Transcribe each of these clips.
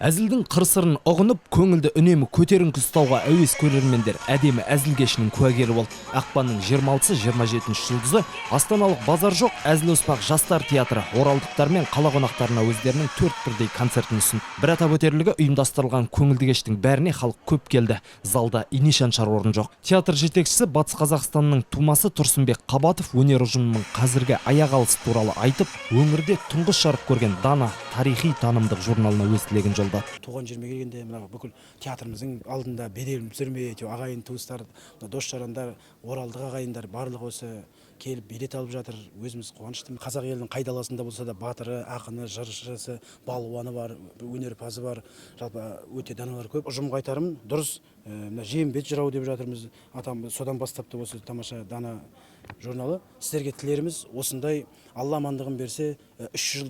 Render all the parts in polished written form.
Әзілдің қыр-сырын ұғынып, көңілді үнемі көтеріңкі ұстауға әуес көрермендер әдемі әзіл кешінің куәгері болды. Ақпанның 26-27 жұлдызы астаналық базар жоқ әзіл-оспақ жастар театры оралдықтар мен қала қонақтарына өздерінің 4 бірдей концертін ұсынды. Бір атап өтерлігі, ұйымдастырылған көңілді кештің бәріне халық көп келді. Залда ине шаншар орын жоқ. Театр жетекшісі Батыс Қазақстанның тумасы Тұрсынбек Қабатов өнер ұжымының қазіргі аяқ алысы туралы айтып, өңірде тұңғыш жарық көрген Дана тарихи танымдық журналына өз тілегін жолдады. Туған жеріме келгенде мына бүкіл театрымыздың алдында беделін түсірмей, ағайын туыстар, дос-жарандар, оралдық ағайындар барлығы осы келіп билет алып жатыр. Өзіміз қуаныштымыз. Қазақ елінің қай даласында болса да батыры, ақыны, жыршысы, балуаны бар, өнерпазы бар. Жалпы өте даналар көп. Ұжымға айтарым, дұрыс, мына жем-бет жырау деп жатырмыз. Атам содан бастапты осы тамаша Дана журналы. Сіздерге тілеріміз осындай Алла амандығын берсе, 300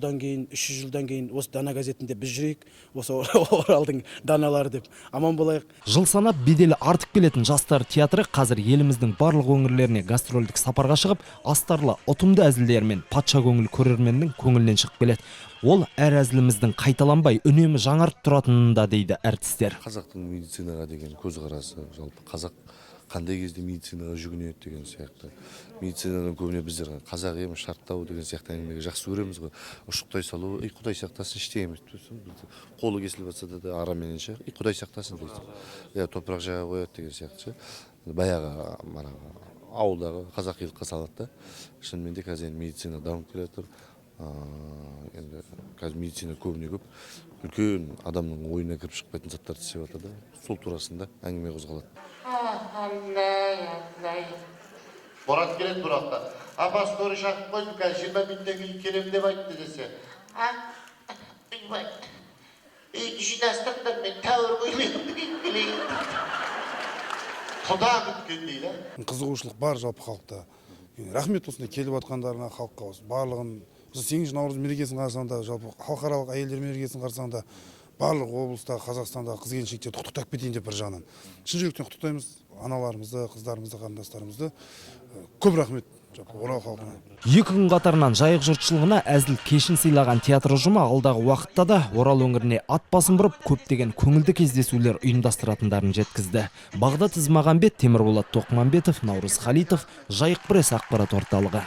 жылдан кейін осы Дана газетінде біз жүрейік, осы Оралдың даналары деп аман болайық. Жыл санап беделі артып келетін жастар театры қазір еліміздің барлық өңірлеріне гастрольдік сапарға шығып, астарлы ұтымды әзілдермен патша көңіл көрерменнің көңілінен шығып келеді. Ол әр әзіліміздің қайталанбай үнемі жаңарып тұратынында дейді әртістер. Қазақтың медицинаға деген көзқарасы, жалпы қазақ қандай кезде медицинаға жүгінеді деген сияқты. Медицинадан көбіне біздер қазақ ем шарттау деген сияқты әңгімеге жақсы көреміз ғой. Құдай салу, Құдай сақтасын ештеңе емес. Қолы кесіліп жатса да араменен Құдай сақтасын дейді. Я топырақ жаға қояды деген сияқты. Баяғы ауылдағы қазақ елққа салады да. Шынымен де қазір медицина дамып келе жатыр. Енді қазір медицина көбіне көп үлкен адамның ойына кіріп шықпайтын заттарды істеп жатыр да. Сол турасында әңгіме қозғалады. Борат келеді бұрақта. Апасы торы шақып қойды, қазір 20 минуттен кейін келем деп айтты десе. Жинастырдым мен тәуір көйлегім. Құда күткен дейді. Қызығушылық бар жалпы халықта. Рахмет осындай келіп жатқандарына халыққа осы барлығын. 8 наурыз мерекесін қарсаңында, жалпы халықаралық әйелдер мерекесін қарсаңында барлық облыста, Қазақстанда қыз-келіншектерді құттықтап кетейін деп бір жағынан. Шын жүректен құттықтаймыз аналарымызды, қыздарымызды, қарындастарымызды. Көп рахмет Орал халқына. 2 күн қатарынан жайық жұртшылығына әзіл кешін сыйлаған театр ұжымы алдағы уақытта да Орал өңіріне ат басын бұрып көптеген көңілді кездесулер ұйымдастыратындарын жеткізді. Бағдат Ізмағамбет, Темірболат Тоқмамбетов, Наурыз Халитов, Жайық пресс ақпарат орталығы.